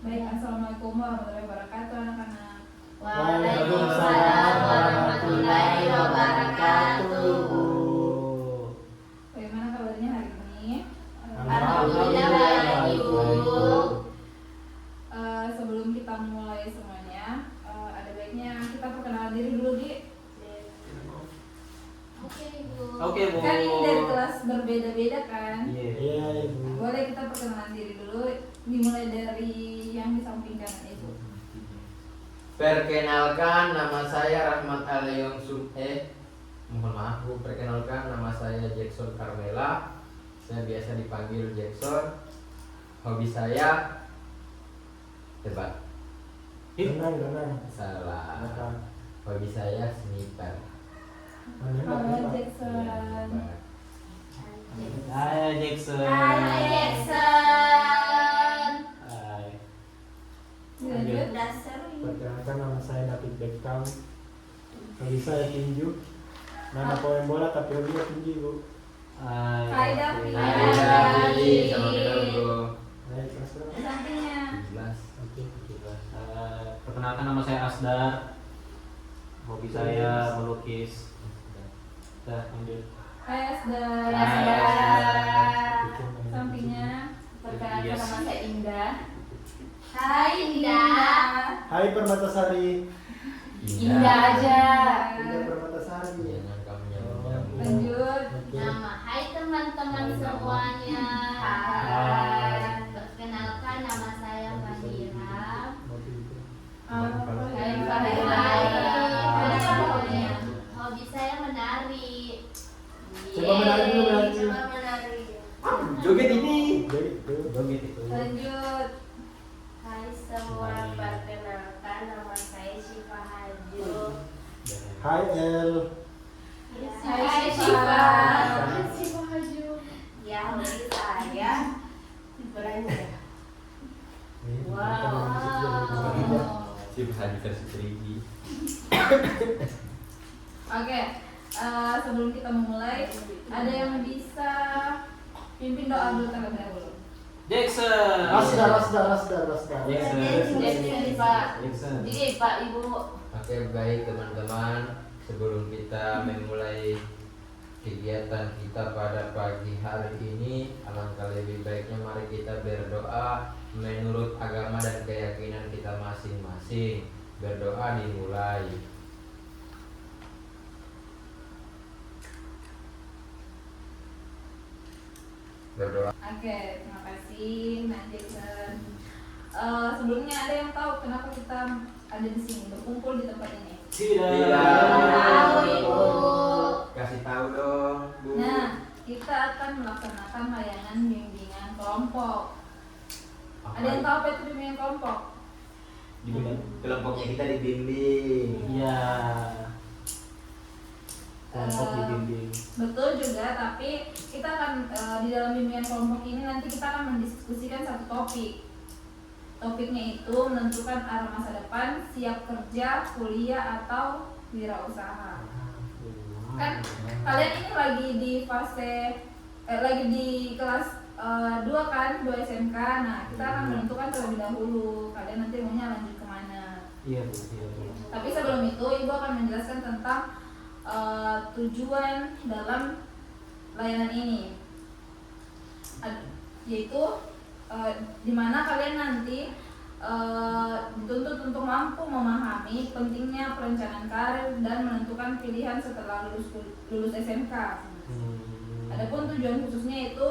Baik, assalamualaikum warahmatullahi wabarakatuh anak-anak. Waalaikumsalam warahmatullahi wabarakatuh. Bagaimana kabarnya hari ini? Alhamdulillah baik, Ibu. Sebelum kita mulai semuanya, ada baiknya kita perkenalan diri dulu, Di. Oke, Ibu. Oke, Bu. Kan ini dari kelas berbeda-beda kan? Iya. Boleh kita perkenalan diri dulu, dimulai dari yang di samping kanan itu. Perkenalkan, nama saya Rahmat Aleyong mohon maaf Bu, perkenalkan nama saya Jackson Carmela. Saya biasa dipanggil Jackson. Hobi saya debat. Salah. Hobi saya sniper. Jackson. Debat. Hai Jackson. Hai Jackson. Hai. Lanjut. Udah seru ini. Perkenalkan, nama saya David Beckham. Hobi saya tinju. Nama pemain bola tapi hobinya tinju, Bu. Hai, David. Hai Hai. David, sama kenal Bro. Baik, kelas berapa? Di sampingnya. 17. Oke, kita. Perkenalkan nama saya Asdar. Hobi saya melukis. Dah, lanjut. Hai, Asda. Sampingnya. Perkenalkan nama saya Indah. Hai Indah. Hai Permatasari. Indah aja. Indah Permatasari. Jangan kamu nyambung. Lanjut. Oke. Nama hai teman-teman Hai, semuanya. Hai. Perkenalkan nama saya Fahira. Hai, Fahira. Fahira. Hobi saya menari. Coba menari dulu, menari. Coba menari. Joget ini. Jadi itu. Joget itu. Lanjut. Hai semua, perkenalkan nama saya Syifa Haju. Hai El. Hai Syifa. Syifa Haju. Ya, hobi saya beranjak. Si Hadi versi 3D. Oke, sebelum kita memulai, ada yang bisa pimpin doa dulu terlebih dahulu. Jackson. Rasda. Jadi Pak, Jackson. jadi Pak Ibu. Oke, baik teman-teman, sebelum kita memulai kegiatan kita pada pagi hari ini, alangkah lebih baiknya mari kita berdoa menurut agama dan keyakinan kita masing-masing. Berdoa dimulai. Berdoa. Oke, terima kasih Mbak Jackson. Sebelumnya ada yang tahu kenapa kita ada di sini berkumpul di tempat ini? Tidak. Tahu Ibu. Kasih tahu dong, Bu. Nah, kita akan melaksanakan layanan bimbingan kelompok. Ada yang tahu apa itu bimbingan kelompok? Kelompoknya kita dibimbing. Iya. Kelompok dibimbing. Betul juga, tapi kita akan di dalam bimbingan kelompok ini nanti kita akan mendiskusikan satu topik. Topiknya itu menentukan arah masa depan, siap kerja, kuliah atau wirausaha. Kan kalian ini lagi di fase lagi di kelas 2 kan, 2 SMK. Nah, kita akan menentukan terlebih dahulu kalian nanti maunya lanjut kemana. Iya, Bu. Iya, Bu. Tapi sebelum itu Ibu akan menjelaskan tentang tujuan dalam layanan ini, yaitu di mana kalian nanti dituntut untuk mampu memahami pentingnya perencanaan karir dan menentukan pilihan setelah lulus SMK. Adapun tujuan khususnya itu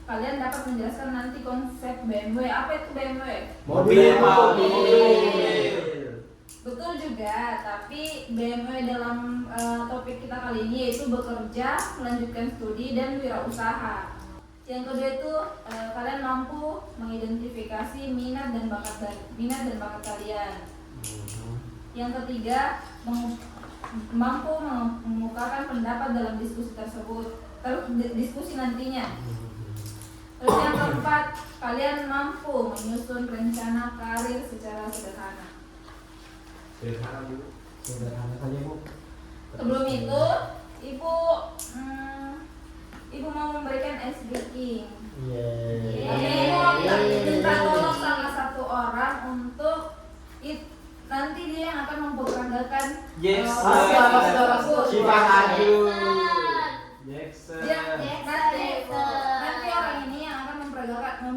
kalian dapat menjelaskan nanti konsep BMW. Apa itu BMW? Mobil. Betul juga, tapi BMW dalam topik kita kali ini yaitu bekerja, melanjutkan studi, dan wirausaha. Yang kedua itu kalian mampu mengidentifikasi minat dan bakat kalian. Yang ketiga, mampu mengemukakan pendapat dalam diskusi tersebut, diskusi nantinya. Terus yang keempat, kalian mampu menyusun rencana karir secara sederhana. Sederhana, Bu. Sederhana saja, Bu. Sebelum itu, Ibu mau memberikan ice breaking. Yeay. Ibu mau minta tolong sama satu orang. orang untuk nanti dia yang akan memperagakan Jackson. Syifa Haju. Jackson. nanti orang ini yang akan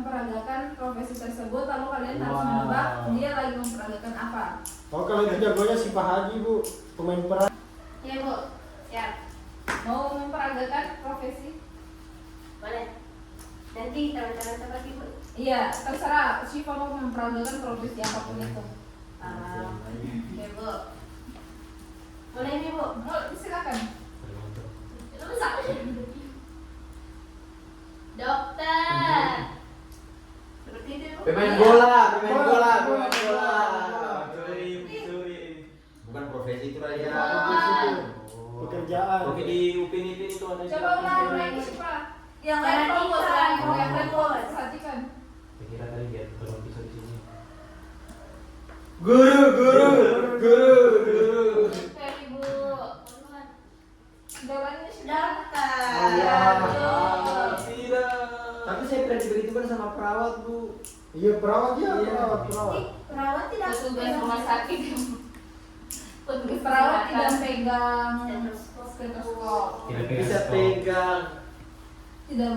memperagakan profesi tersebut, lalu kalian harus Wow. menebak dia lagi memperagakan apa. Oh kalau itu jagonya si Pak Haji Bu, pemain peran. Iya Bu, siap. Mau memperagakan profesi? Boleh. Nanti teman-teman tempat Ibu. Iya, terserah Syifa mau memperagakan profesi apapun itu. Oke Bu. Boleh nih Bu. Silakan. Itu bisa. Dokter. Seperti itu Bu. Pemain bola. Bukan profesi itu Raya. Pekerjaan. Oke, di Upin Ipin itu ada Coba ulang Syifa. Yang lain fokus, yang lain fokus, perhatikan. Saya kira tadi dia belum bisa di sini. Guru. Oke Ibu. Jawabannya Syifa. Dokter. Tidak. Tapi saya pernah diberitahukan sama perawat Bu. Iya perawat ya, Iya. perawat. Perawat tidak tugas rumah sakit. Perawat tidak pegang Stetoskop. stetoskop. Tidak Bisa pegang. Tidak.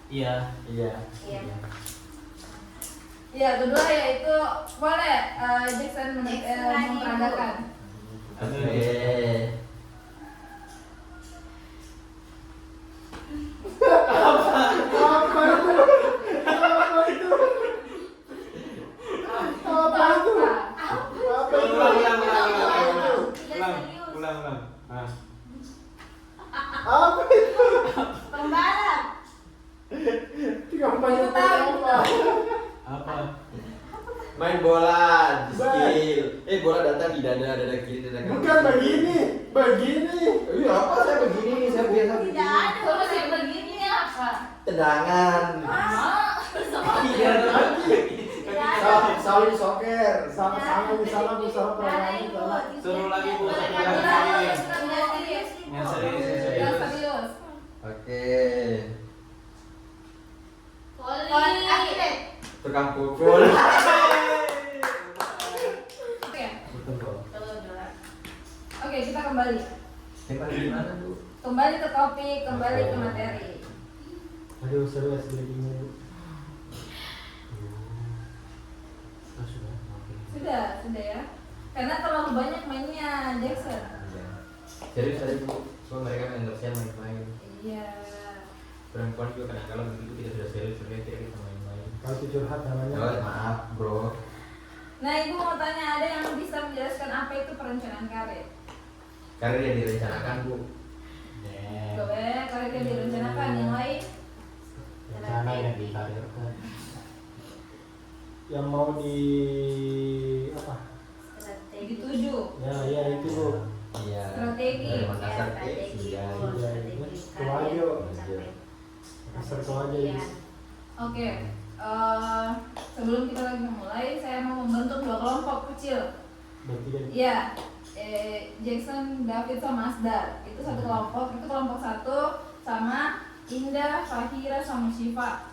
Iya. Iya. Iya. Ya, kedua yaitu boleh Jackson memperagakan. Oke. Ulang. Ah. Apa itu? Pembalap. Kampanye Apa? Main bola, di skill. Bola datang di dada kiri, dada kanan. Bukan begini. Iya, apa saya begini? Saya biasa Tidak begini. ada. Terus yang begini apa? Tendangan. Iya. Salin soker. Sama misalnya usaha perawatan salah. Suruh lagi Bu, satu Yang lagi. serius. Yang serius. Yang serius. Oke. Poli. Atlet. Tukang pukul. Oke. Betul kok. Oke, kita kembali. Tempat di mana Bu? Kembali ke topik, kembali ke materi. Aduh seru ya sebelumnya Bu. Oh, sudah. Oke. Sudah ya. Karena terlalu banyak mainnya Jackson. Serius tadi Bu, semua mereka endorse-nya main-main. Iya. Perempuan juga kadang-kadang begitu kita sudah serius, sebenarnya kita main-main. Kalau itu curhat namanya. Oh, maaf bro. Nah, Ibu mau tanya, ada yang bisa menjelaskan apa itu perencanaan karir? Karir yang direncanakan Bu. Boleh, karir yang direncanakan, yang lain? Rencana yang dikarirkan. Yang mau di apa? Dituju. Ya itu Bu. Iya. Strategi. Makassar iya. Kewajo. Asal kau aja ya. Oke. Sebelum kita lagi memulai, saya mau membentuk 2 kelompok kecil. Bertiga. Iya. Jackson, David sama Asdar. Itu satu kelompok. Itu kelompok 1 sama Indah, Fahira sama Syifa.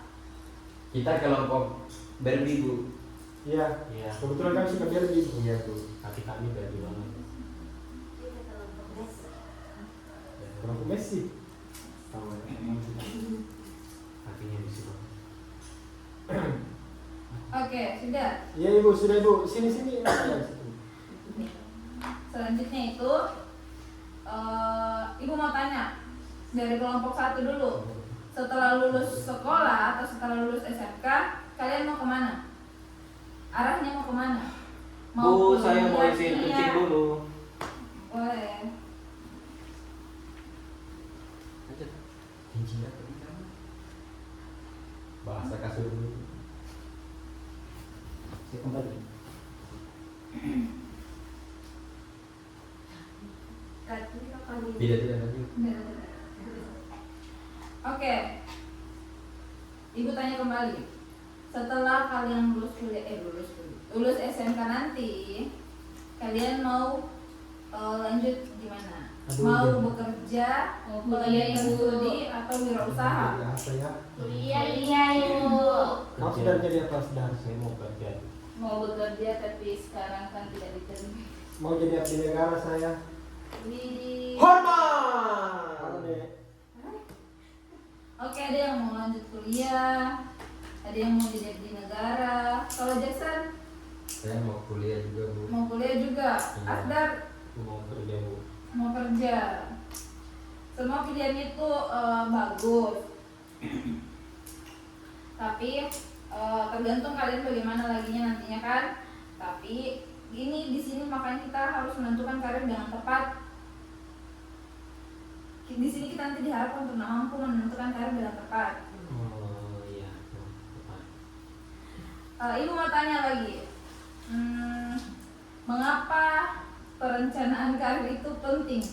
Kita kelompok Barbie Bu. Iya. Iya. Kebetulan kami suka derby. Iya Bu. Hati kami berarti banget. Kelompok Messi. Tahu ya? Hatinya di situ. Oke, sudah. Iya Ibu, sudah Ibu. Sini. Selanjutnya itu Ibu mau tanya dari kelompok 1 dulu. Setelah lulus sekolah atau setelah lulus SMK, kalian mau kemana? Arahnya mau kemana? Bu, saya mau kuliah, izin kuliah? kencing dulu. Boleh. Kencing apa di kamar? Bahasa kasur dulu. Saya kembali. Tidak nanti. Oke. Ibu tanya kembali. Setelah kalian lulus SMK nanti, kalian mau lanjut gimana? Aduh, Mau iya. bekerja, Mau melanjutkan kuliah, Ibu. studi atau wirausaha? Jadi apa ya? Kuliah Ibu. Kamu sudah jadi apa sedang? Saya mau kerja. Mau bekerja tapi sekarang kan tidak diterima. Mau jadi abdi negara saya. Widih. Hormat. Kamu deh. Oke, ada yang mau lanjut kuliah, ada yang mau jadi abdi negara. Kalau Jackson Saya mau kuliah juga Bu. mau kuliah juga. Iya. Asdar Mau kerja Bu. mau kerja. Semua pilihan itu bagus. Tapi tergantung kalian bagaimana laginya nantinya kan. Tapi ini di sini makanya kita harus menentukan karir dengan tepat. Di sini kita nanti diharapkan untuk mampu menentukan karir dengan tepat. Oh iya. Tepat. Ibu mau tanya lagi, mengapa perencanaan karir itu penting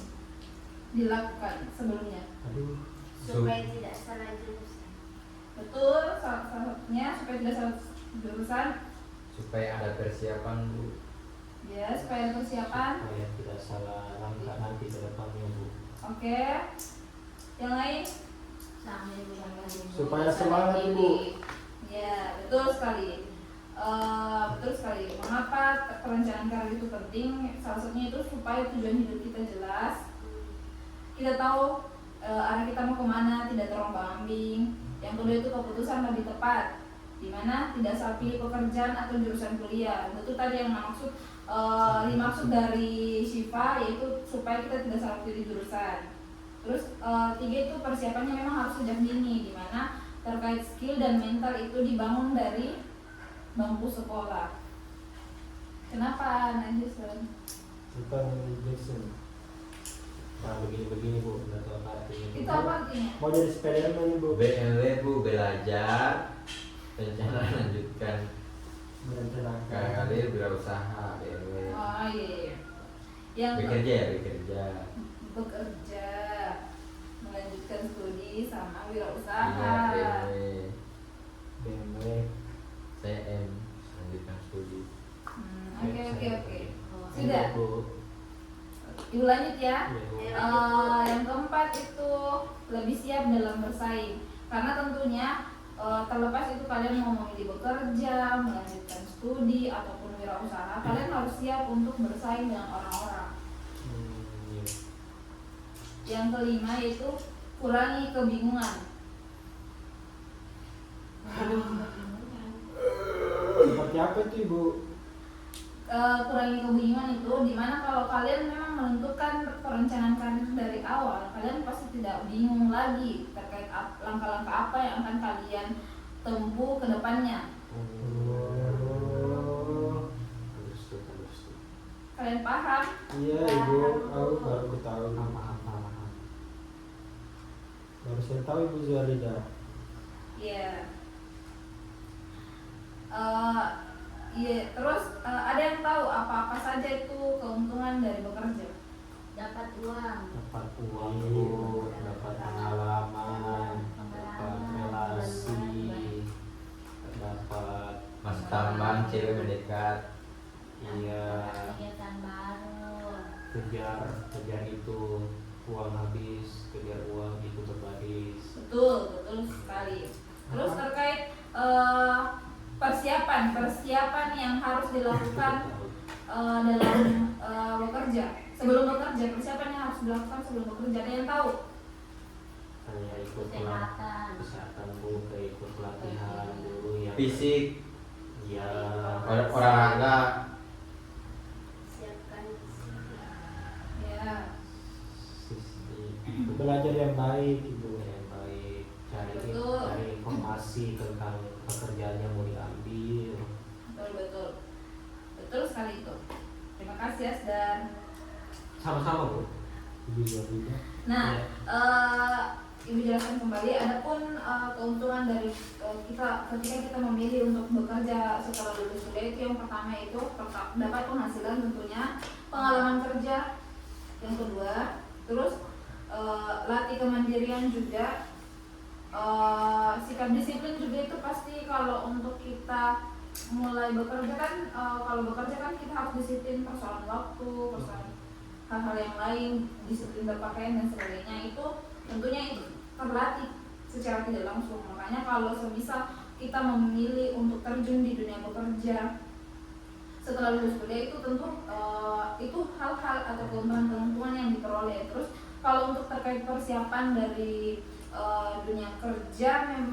dilakukan sebelumnya? Aduh. Supaya tidak salah jurusan. Betul, salah satunya supaya tidak salah jurusan, Supaya ada persiapan Bu. ya supaya ada persiapan. Supaya tidak salah langkah nanti ke depannya Bu. Oke, yang lain? Sama Ibu sama Ibu. Supaya semangat, Ibu. Ya, betul sekali. Betul sekali. Mengapa perencanaan karir itu penting? Salah satunya itu supaya tujuan hidup kita jelas. Kita tahu arah kita mau kemana, tidak terombang-ambing. Yang kedua itu keputusan lebih tepat, di mana tidak salah pilih pekerjaan atau jurusan kuliah. Itu tadi yang dimaksud dari Syifa, yaitu supaya kita tidak salah pilih jurusan. Terus tiga itu persiapannya memang harus sejak dini, di mana terkait skill dan mental itu dibangun dari bangku sekolah. Kenapa Najis? Bukan Jackson. Nah begini-begini Bu, udah tahu artinya. Itu apa artinya? Mau jadi Spiderman Bu. BMW Bu belajar, rencana lanjutkan Merencanakan. karir berusaha BMW. Oh iya. Yang Bekerja ya bekerja. bekerja, melanjutkan studi sama Iya wirausaha. BMW. BMW. Saya M lanjutkan studi. Oke. Iya, Sudah. Bu. Ibu lanjut ya. Iya, Bu. Yang keempat itu lebih siap dalam bersaing, karena tentunya terlepas itu kalian mau memilih bekerja, melanjutkan studi ataupun wirausaha, kalian harus siap untuk bersaing dengan orang-orang. Iya. Yang kelima yaitu kurangi kebingungan. Seperti apa itu Ibu? Kurangi kebingungan itu dimana kalau kalian memang menentukan perencanaan karir dari awal, kalian pasti tidak bingung lagi terkait langkah-langkah apa yang akan kalian tempuh ke depannya. Oh. Understood. Kalian paham? Iya Ibu, aku baru ketahui. Paham. Baru saya tahu Ibu Zuarida. Iya. Iya, terus ada yang tahu apa-apa saja itu keuntungan dari bekerja? Dapat uang. Dapat uang Bu, dapat pengalaman, dapat relasi, dapat Mas tambahan cewek mendekat. iya, Kegiatan baru. kejar itu uang habis, kejar uang itu berbaris. Betul sekali. Terus terkait persiapan yang harus dilakukan dalam bekerja. Sebelum bekerja, persiapan yang harus dilakukan sebelum bekerja. Ada yang tahu? Saya ikut kesehatan Bu, ikut pelatihan dulu yang Fisik ya olahraga. Siapkan Ya, Belajar yang baik Ibu. yang baik, cari Betul. informasi tentang pekerjaan yang mau diambil. betul sekali itu. Terima kasih Asdar. Sama-sama Bu. Ibu Zuarida. Nah, Ya. Ibu jelaskan kembali. Adapun keuntungan dari kita ketika kita memilih untuk bekerja setelah lulus kuliah itu yang pertama itu dapat penghasilan tentunya, pengalaman kerja. Yang kedua, terus latih kemandirian juga, sikap disiplin juga itu pasti kalau untuk kita mulai bekerja kan, kalau bekerja kan kita harus disiplin persoalan waktu, persoalan hal-hal yang lain, disiplin berpakaian dan sebagainya, itu tentunya itu terlatih secara tidak langsung. Makanya kalau semisal kita memilih untuk terjun di dunia bekerja setelah lulus kuliah, itu tentu itu hal-hal atau keuntungan-keuntungan yang diperoleh. Terus kalau untuk terkait persiapan dari dunia kerja,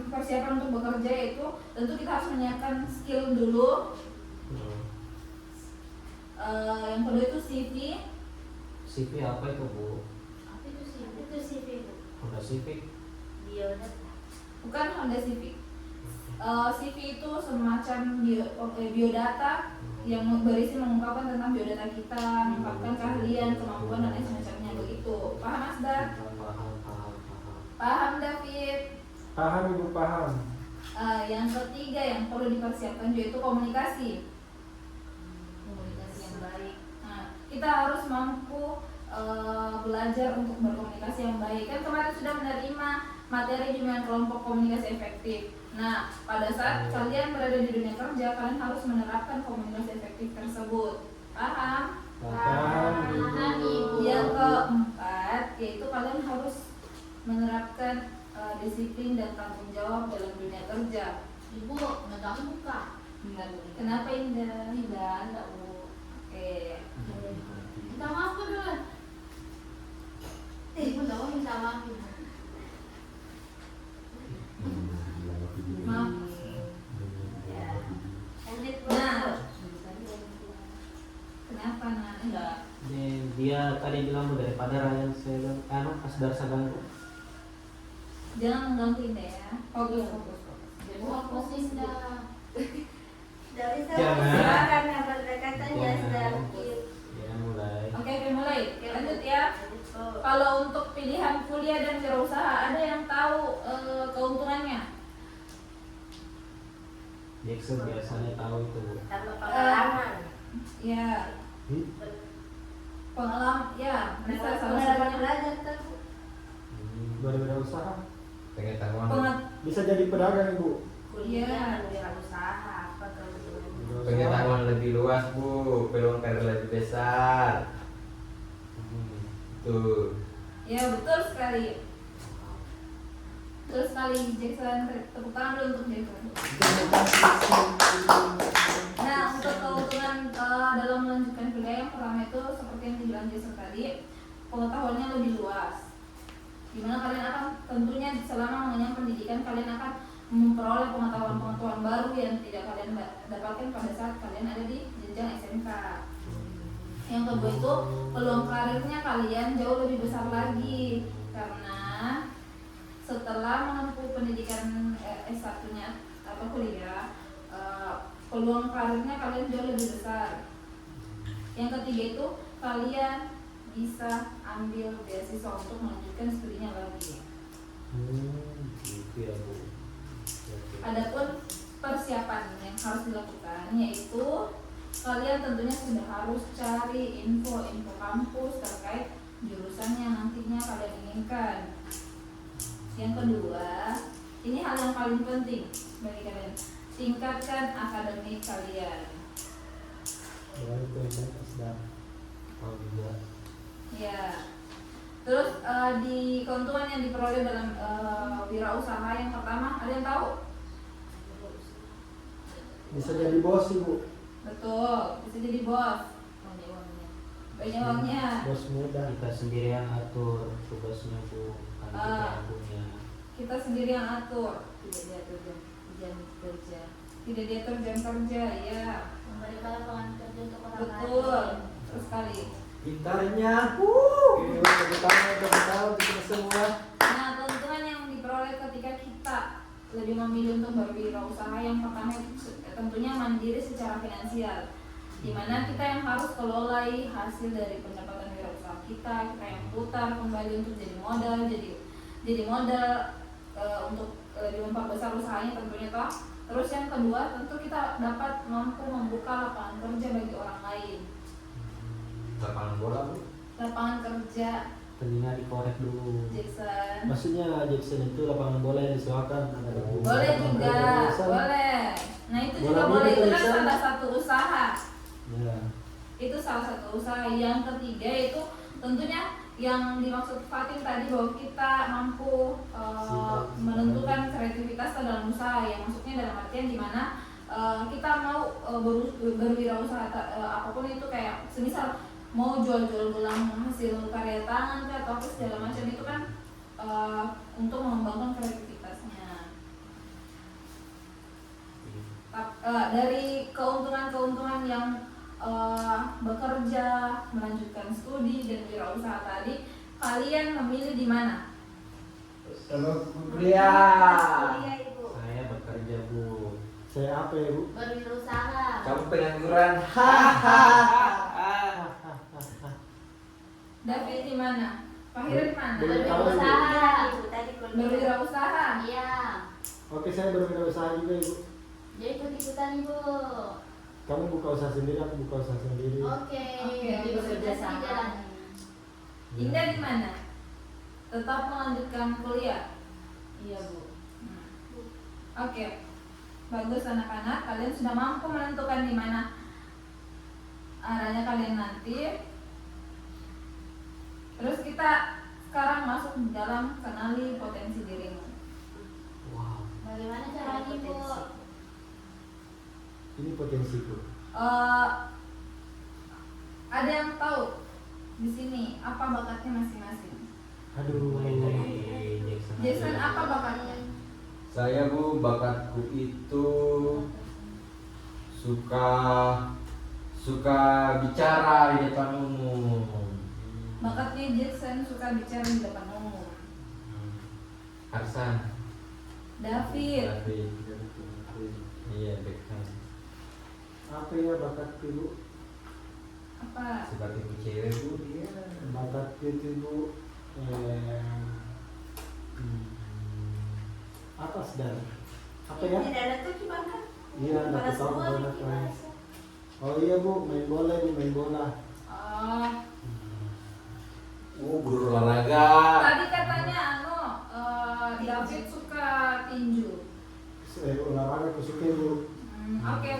persiapan untuk bekerja itu tentu kita harus menyiapkan skill dulu. Yang kedua itu CV. CV apa itu Bu? Apa itu sih? Itu CV Bu. Honda Civic. Biodata. Bukan Honda Civic. CV itu semacam biodata yang berisi mengungkapkan tentang biodata kita, mengungkapkan keahlian, kemampuan dan lain semacamnya begitu. Paham Mas Dar? Paham David? Paham Ibu, paham. Yang ketiga yang perlu dipersiapkan juga itu komunikasi. Komunikasi yang baik. Nah, kita harus mampu belajar untuk berkomunikasi yang baik. Kan kemarin sudah menerima materi bimbingan kelompok komunikasi efektif. Nah, pada saat kalian berada di dunia kerja, kalian harus menerapkan komunikasi efektif tersebut. Paham? Paham Ibu. Yang keempat, yaitu kalian harus menerapkan disiplin dan tanggung jawab dalam dunia kerja. Ibu, matanya buka. Enggak Bu. Kenapa Indah? Enggak Bu. Oke. Minta maaf Bu dulu. Ibu tahu minta maaf Ibu. Maaf. Nah, kenapa Nak? Enggak. Dia tadi bilang Bu, daripada Ryan saya Asdar Saganggu. Jangan mengganggu Indah ya. Fokus, fokus, fokus. Jadi aku sih enggak. Dari Jangan. silakan yang berdekatan Jangan. sedikit. Ya mulai. Oke, mulai. Lanjut ya. Kalau untuk pilihan kuliah dan wirausaha, ada yang tahu keuntungannya? Jackson biasanya tahu itu Bu. Tambah pengalaman. Ya, pengalaman. Ya, bisa salah Pengalaman satunya. belajar tuh. Berwirausaha. Pengetahuan. Bisa jadi pedagang Ibu. Kuliah wirausaha apa keuntungannya? Pengetahuan lebih luas Bu, peluang karir lebih besar. Tuh. Ya, betul sekali. Betul sekali, Jackson. Tepuk tangan dulu untuk Jackson. Nah, untuk keuntungan dalam melanjutkan kuliah, yang pertama itu seperti yang dibilang Jason tadi, pengetahuannya lebih luas. Dimana kalian akan tentunya selama mengenyam pendidikan, kalian akan memperoleh pengetahuan-pengetahuan baru yang tidak kalian dapatkan pada saat kalian ada di jenjang SMK. Yang kedua itu peluang karirnya kalian jauh lebih besar lagi, karena setelah menempuh pendidikan S1-nya atau kuliah, peluang karirnya kalian jauh lebih besar. Yang ketiga itu kalian bisa ambil beasiswa untuk melanjutkan studinya lagi. Gitu ya Bu. Adapun persiapan yang harus dilakukan yaitu kalian tentunya sudah harus cari info kampus terkait jurusan yang nantinya kalian inginkan. Yang kedua, ini hal yang paling penting bagi kalian, tingkatkan akademik kalian. Ya itu yang Asdar. Tahu juga. Ya. Terus di keuntungan yang diperoleh dalam wirausaha, yang pertama, ada yang tahu? Bisa jadi bos Ibu. Betul, bisa jadi bos. Banyak uangnya. Bos muda. Kita sendiri yang atur tugasnya Bu, kan kita yang punya. Kita sendiri yang atur. Tidak diatur jam kerja. Tidak diatur jam kerja, ya. Memberikan lapangan kerja untuk orang Betul. lain. Terus sekali. Pintarnya. Ini tepuk tangan kita semua. Nah, keuntungan yang diperoleh ketika kita lebih memilih untuk berwirausaha, yang pertama itu tentunya mandiri secara finansial, dimana kita yang harus kelolai hasil dari pendapatan wirausaha kita yang putar kembali untuk jadi modal untuk lebih memperbesar usahanya tentunya toh. Terus yang kedua, tentu kita dapat mampu membuka lapangan kerja bagi orang lain. Lapangan bola Bu. Lapangan kerja, Telinga dikorek dulu. Jackson. Maksudnya Jackson itu lapangan bola yang disewakan. Boleh juga, boleh. Nah itu juga Bola boleh, itu kan tulisan. salah satu usaha. Ya. Itu salah satu usaha. Yang ketiga itu tentunya yang dimaksud Fatin tadi bahwa kita mampu menentukan kreativitas dalam usaha, ya maksudnya dalam artian dimana kita mau berwirausaha apapun itu, kayak semisal mau jual-jual gelang hasil karya tangan atau apa segala macam itu kan untuk mengembangkan kreativitasnya. Dari keuntungan-keuntungan yang bekerja, melanjutkan studi dan wirausaha tadi, kalian memilih di mana? Kalau kuliah. Kuliah ibu. Saya bekerja, Bu. Saya apa ya, Bu? Berwirausaha. Kamu pengangguran. David di mana? Fahira di mana? Berwirausaha ibu tadi kuliah. Berwirausaha. Iya. Oke, saya berwirausaha juga, Ibu. Jadi ikut-ikutan Ibu. Kamu buka usaha sendiri, aku buka usaha sendiri. Oke. Jadi bekerja sama. Indah di mana? Tetap melanjutkan kuliah. Iya Bu. Oke, bagus anak-anak. Kalian sudah mampu menentukan di mana arahnya kalian nanti. Terus kita sekarang masuk di dalam kenali potensi dirimu. Wow. Bagaimana caranya Bu? Ini potensiku. Ada yang tahu di sini apa bakatnya masing-masing? Aduh. Jason apa bakatnya? Saya Bu, bakatku itu suka bicara di depan umum. Bakatnya Jason suka bicara di depan umum. Arsan. David. Iya, Beckham. Apa ya bakatku, Bu? Apa? Sebagai cewek Bu dia. Bakatku itu, Bu, atas dan apa ya? Tidak ada tuh gimana? Iya, nggak tahu banget mas. Oh iya, Bu, main bola, Bu, main bola. Guru olahraga. Tadi katanya David suka tinju. Olahraga aku suka, Bu. Oke.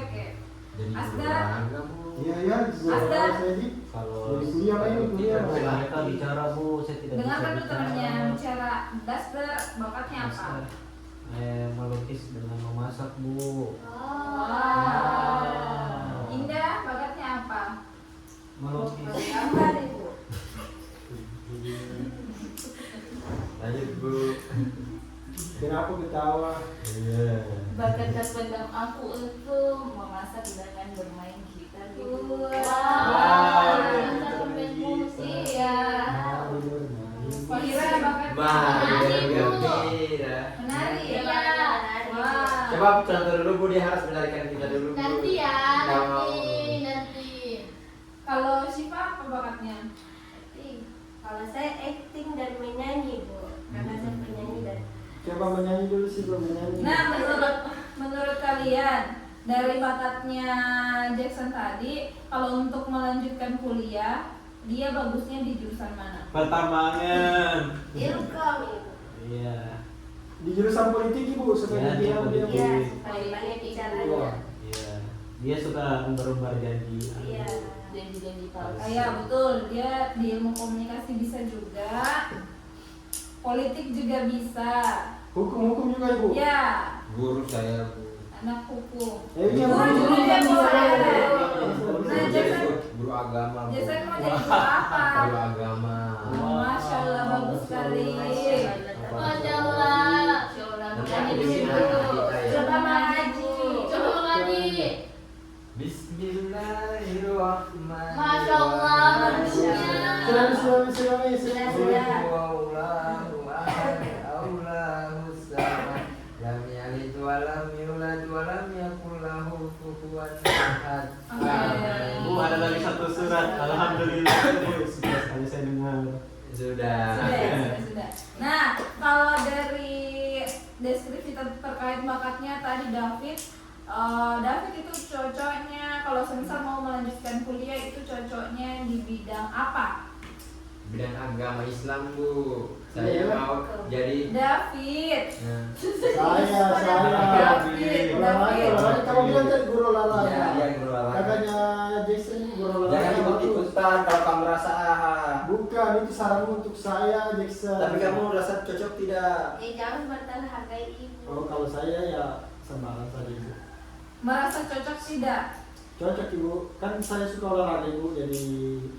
Jadi guru Asda. olahraga Bu. Iya, ya, Asda. saya di Kalau Jadi kuliah, Pak, ini kuliah, Pak. mereka bicara, Bu, saya tidak bisa Dengarkan dulu bicara. temannya bicara. Daster bakatnya apa? Melukis dengan memasak, Bu. Wow. Indah bakatnya apa? Melukis. Apa ibu? Lanjut Bu. Kenapa ketawa? Iya. Bakat terpendam aku untuk memasak dengan bermain gitar Bu. Wow. Dengan bermain musik. Iya. Fahira bakatnya Mari Bu. gembira. menari. Iya. Wow. Coba contoh dulu Bu, dia harus menarikan kita dulu Bu. Nanti ya, Kalau- nanti. Kalau Syifa apa bakatnya? Kalau saya acting dan menyanyi bu, karena saya penyanyi dan Coba menyanyi dulu sih, Bu, menyanyi. Nah, menurut kalian dari bakatnya Jackson tadi, kalau untuk melanjutkan kuliah, dia bagusnya di jurusan mana? Pertambangan. ilkom ibu. Iya. Di jurusan politik, Ibu, supaya Ya, dia di politik. dia. Iya, paling banyak bicaranya. Iya. Dia suka umbar-umbar janji. Iya. Janji-janji palsu. Iya betul, dia di ilmu komunikasi bisa juga, politik juga bisa. Hukum juga, Ibu. Ya, Guru saya Bu. anak hukum. Iya, Guru Bu. juga dia bisa. Guru jadi guru agama Bu. Jason mau jadi guru apa? Guru agama. Masya Allah, bagus sekali. Masya Allah. Nanti Mengaji aku di bikin situ. anak kita ya. Coba mengaji. Coba mengaji. Bismillahirrahmanirrahim. Masya Allah, bagusnya. Silami. Allahu ahad, Allahus samad, lam yalid wa lam yulad wa lam yakul lahu kufuwan ahad. Amin. Bu, ada lagi satu surat. Alhamdulillah. Bu, sudah sekali saya dengar. Sudah. Sudah. Nah, kalau dari deskripsi terkait bakatnya tadi David itu cocoknya kalau semisal mau melanjutkan kuliah itu cocoknya di bidang apa? Bidang agama Islam Bu. Saya Iya. mau jadi. David. Nah, David. Olahraga. Kamu bilang tadi guru iya, olahraga. iya guru olahraga. Kakaknya Jason guru olahraga. Jangan ikut-ikutan kalau kamu merasa Bukan, saya ya sembarang saja ibu. Merasa cocok tidak? Cocok ibu, kan saya suka olahraga ibu, jadi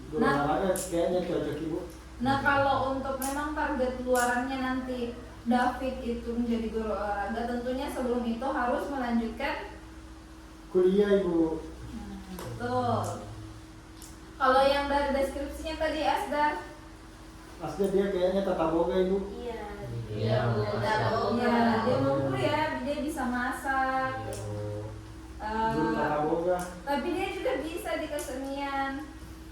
guru Nah. olahraga kayaknya cocok ibu. Nah kalau untuk memang target luarannya nanti David itu menjadi guru olahraga, tentunya sebelum itu harus melanjutkan Kuliah ibu. betul. Kalau yang dari deskripsinya tadi Asdar, Asli dia kayaknya tata boga ibu. Iya. Iya, Bu. ya dia mampu ya, dia bisa masak. Guru tata boga. Tapi dia juga bisa di kesenian.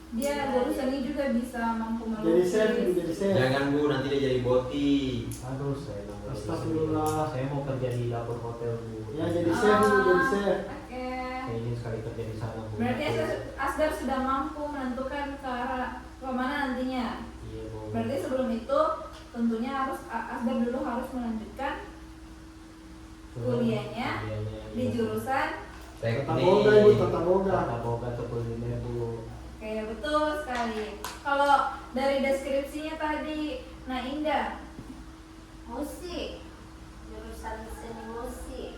Dia guru seni juga bisa mampu Jadi chef ibu, melukis. jadi chef. Jangan Bu, nanti dia jadi boti. Aduh, saya nggak mau. Astagfirullah. Saya mau kerja di dapur hotel Bu. Ya jadi chef ibu, jadi chef. Oke. Saya ingin sekali kerja di sana Bu. Berarti Asdar sudah mampu menentukan ke arah kemana nantinya. Iya Bu. Berarti sebelum itu tentunya harus Asdar dulu harus melanjutkan kuliahnya di iya. jurusan. Tata boga ibu, tata boga. Tata boga atau kuliner Bu. Oke, betul sekali. Kalau dari deskripsinya tadi, nah Indah, Musik. Jurusan seni musik.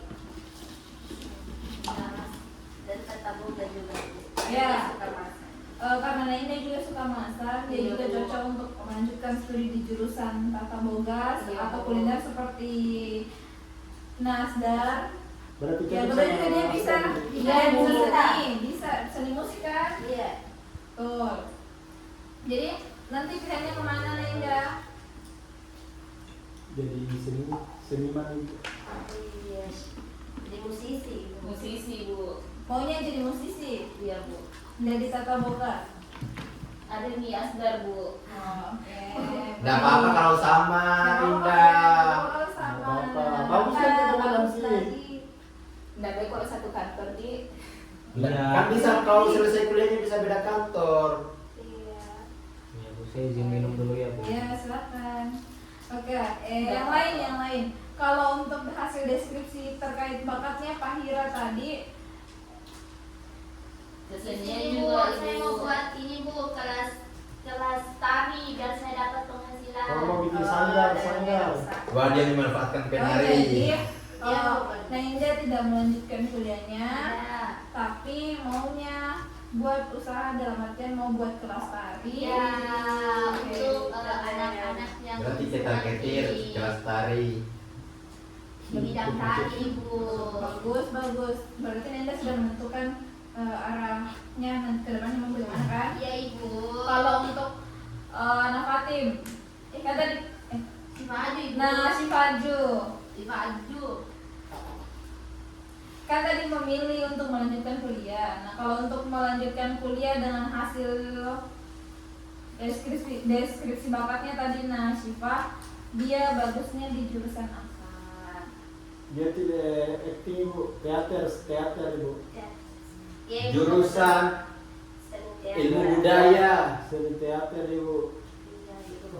Dan tata boga juga. Ya. Suka masak. karena nah Indah juga suka masak, dia Iya, juga Bu. cocok untuk melanjutkan studi di jurusan tata boga Iya, atau Bu. kuliner seperti Nasdar. Berarti Ya, cocok kemudian juga sama dia bisa, Iya, bisa Bu. seni, bisa seni musik kan? Iya. Betul. Jadi nanti pilihannya kemana nih Indah? jadi seniman ibu. Iya. Jadi musisi. Musisi, Bu. Maunya jadi musisi, Iya, Bu. dari tata boga. Ada nih Asdar, Bu. Oke. Nggak apa-apa kalau sama, Nggak Indah. apa-apa kalau sama. Nggak apa-apa. Bagus kan Nah, teman bagus nanti. lagi. Nggak baik kalau satu kantor, Di. Iya. Kan bisa kalau selesai kuliahnya bisa beda kantor. Iya. Iya Bu, saya izin minum dulu ya Bu. Ya, silakan. Oke, yang lain. Kalau untuk hasil deskripsi terkait bakatnya Pak Hira tadi, Kesenian Ini Bu, juga, saya Ibu. mau buat ini Bu, kelas tari biar saya dapat penghasilan. Kalau mau bikin sandal. Wah, dia dimanfaatkan oh, penari. jadi Iya, Bu. nah Indah tidak melanjutkan kuliahnya, Ya. tapi maunya buat usaha dalam artian mau buat kelas tari. Ya, Oke. untuk anak-anak yang Berarti kita bisa ketir di kelas tari. bidang tari Bu. Bagus. Berarti Indah sudah menentukan arahnya nanti ke depannya mau bagaimana kan? Iya Ibu. Kalau untuk Nah Fatim, kan tadi si Maju Ibu. nah si Faju si Maju. kan tadi memilih untuk melanjutkan kuliah. Nah kalau untuk melanjutkan kuliah dengan hasil deskripsi bakatnya tadi, nah Syifa dia bagusnya di jurusan apa? Dia tidak acting ibu, teater ibu. Ya, Ibu. Jurusan Seni teater. ilmu budaya, Seni teater ibu. Iya, Ibu.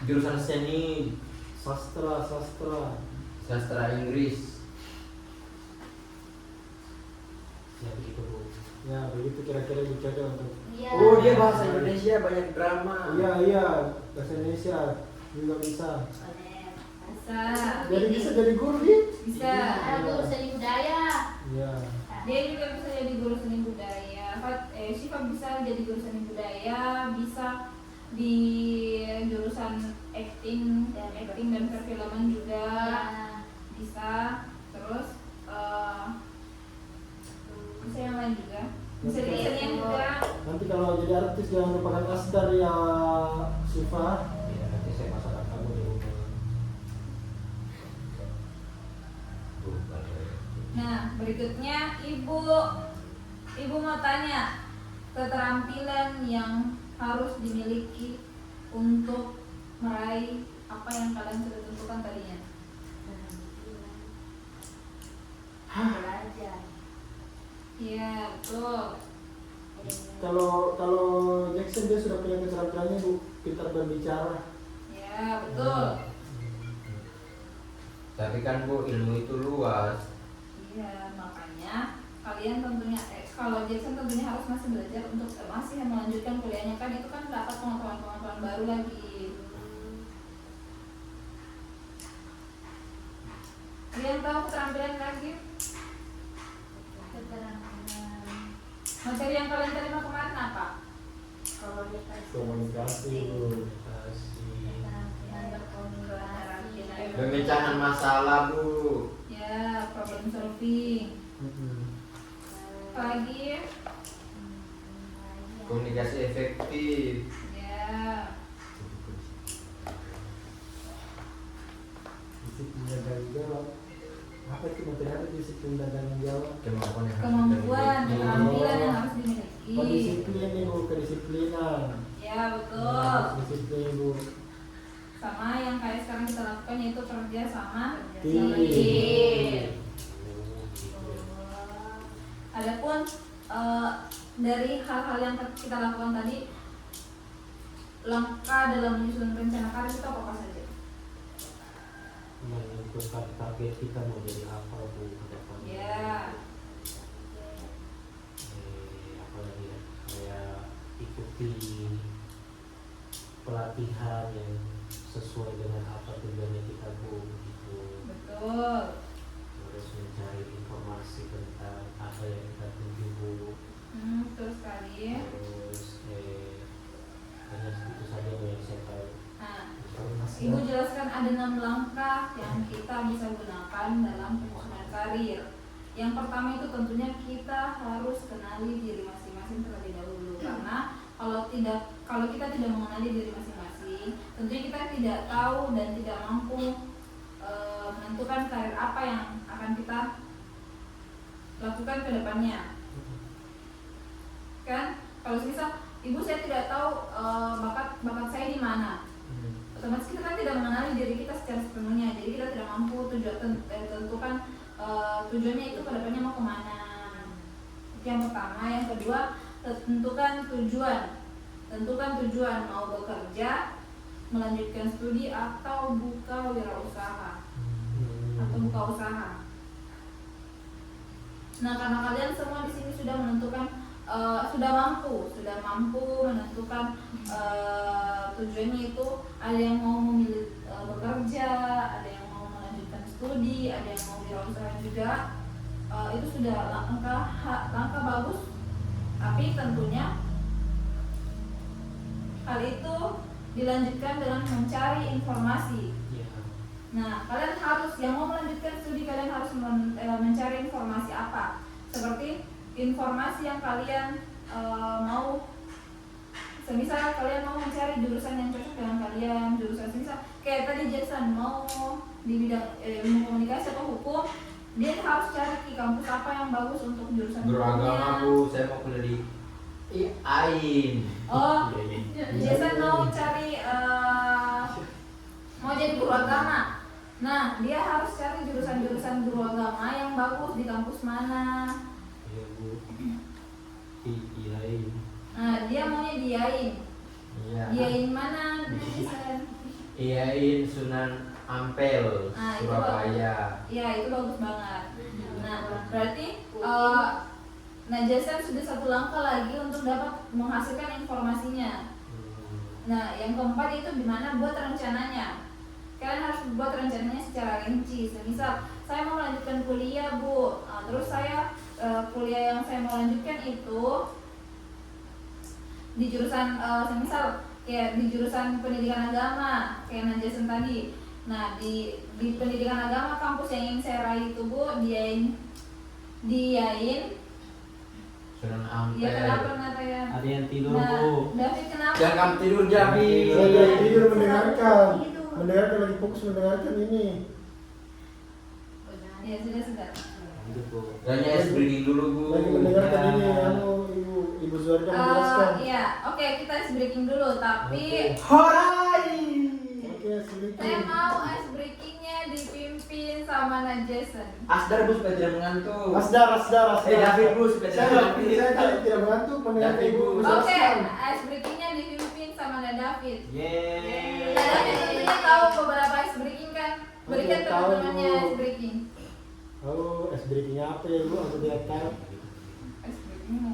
jurusan seni, Sastra. sastra Inggris. Ya begitu Bu. Ya begitu kira-kira ibu cocok untuk. Iya. Oh, dia bahasa Indonesia banyak drama. Iya bahasa Indonesia juga bisa. Boleh. Bisa, Jadi bisa jadi guru dia. bisa. Ada guru seni budaya. Iya. Dia juga bisa jadi guru seni budaya. Syifa bisa jadi guru seni budaya, bisa di jurusan acting dan perfilman juga Ya. bisa. Terus bisa yang lain juga. Bisa di kesenian juga. Nanti kalau jadi artis jangan lupakan Asdar ya Syifa. Ya nanti saya masakan kamu di rumah. Nah, berikutnya Ibu mau tanya keterampilan yang harus dimiliki untuk meraih apa yang kalian sudah tentukan tadinya. Belajar. Iya, betul. Kalau Jackson dia sudah punya keterampilannya bu, pintar berbicara. Ya, betul. Tapi kan Bu, ilmu itu luas. Iya, makanya kalian tentunya kalau Jackson tentunya harus masih belajar untuk masih melanjutkan kuliahnya, kan itu kan dapat pengetahuan baru lagi. Kalian tahu Komunikasi Bu. Pemecahan masalah Bu. Ya, problem solving. Apalagi Komunikasi efektif. ya, Disiplin dan tanggung jawab. Apa itu materi apa disiplin dan tanggung jawab? Kemampuan yang harus kemampuan, dimiliki. keterampilan yang harus dimiliki. Oh, disiplin Ibu, kedisiplinan. Ya, betul. Nah, disiplin Ibu. Sama yang kayak sekarang kita lakukan yaitu kerja sama Tim. tim. Adapun dari hal-hal yang kita lakukan tadi, langkah dalam menyusun rencana karir itu apa saja? Menentukan target kita mau jadi apa Bu ke depannya. Ya, Apalagi ya, kayak ikuti pelatihan yang sesuai dengan apa tujuannya kita Bu gitu. betul. Harus mencari informasi tentang apa yang kita tuju Bu. Betul sekali. Terus hanya itu saja yang saya tahu. Nah, Informasi. Ibu jelaskan ada 6 langkah yang kita bisa gunakan dalam penyusunan karir. Yang pertama itu tentunya kita harus kenali diri masing-masing terlebih dahulu, karena kalau kita tidak mengenali diri masing-masing, tentunya kita tidak tahu dan tidak mampu menentukan karir apa yang akan kita lakukan ke depannya. Kan kalau misal ibu saya tidak tahu bakat saya di mana, otomatis kita kan tidak mengenali diri kita secara sepenuhnya, jadi kita tidak mampu tentukan tujuannya itu kedepannya mau kemana. Itu yang pertama. Yang kedua, tentukan tujuan mau bekerja, melanjutkan studi atau buka wirausaha atau buka usaha. Nah, karena kalian semua di sini sudah menentukan sudah mampu menentukan tujuannya itu, ada yang mau memilih bekerja, ada yang mau melanjutkan studi, ada yang mau wirausaha juga. Itu sudah langkah bagus, tapi tentunya hal itu dilanjutkan dengan mencari informasi. Ya. Nah, kalian harus, yang mau melanjutkan studi, kalian harus mencari informasi apa? Seperti informasi yang kalian mau, semisal kalian mau mencari jurusan yang cocok dengan kalian, jurusan semisal kayak tadi Jackson mau di bidang ilmu komunikasi atau hukum, dia harus cari di kampus apa yang bagus untuk jurusan Beragama hukumnya. Bu, saya mau kuliah di AIN. Oh, Iya. Jason mau cari mau jadi guru agama. Nah, dia harus cari jurusan-jurusan guru agama yang bagus di kampus mana. Iya Bu. Iyain. Nah, dia maunya di Yain. Iya. Yain mana, Jason? IAIN Sunan Ampel, Nah, itu Surabaya. Iya, itu bagus banget. Nah, berarti nah Jason sudah satu langkah lagi untuk dapat menghasilkan informasinya. Nah, yang keempat itu gimana buat rencananya. Kalian harus buat rencananya secara rinci. Semisal saya mau melanjutkan kuliah Bu, terus saya kuliah yang saya mau lanjutkan itu di jurusan semisal kayak di jurusan pendidikan agama kayak Najasen tadi. Nah, di pendidikan agama kampus yang ingin saya raih itu Bu, diain. Sunan Ampel. Ya kenapa Nata ya? Ada yang tidur Nah, Bu. David kenapa? Jangan kamu tidur Javi. Saya dari tidur mendengarkan lagi fokus mendengarkan ini. Ya sudah. Itu Bu. Tanya es breaking dulu Bu. Lagi mendengarkan ini ibu Zuarga menjelaskan. Iya, oke, kita ice breaking dulu, tapi Hai. Oke, sedikit. saya mau ice breakingnya dipimpin sama Najasen. Asdar Bu supaya tidak mengantuk. Asdar. David Bu supaya tidak mengantuk. Saya tidak mengantuk mendengarkan David, ibu Bu. Oke, menjelaskan. ice breakingnya dipimpin sama David. Yeay. David tentunya tahu beberapa ice breaking kan? Berikan Oke, tahu, teman-temannya Bu. ice breaking. Oh, es breakingnya apa ya Bu? Aku tidak tahu. Ice breakingmu.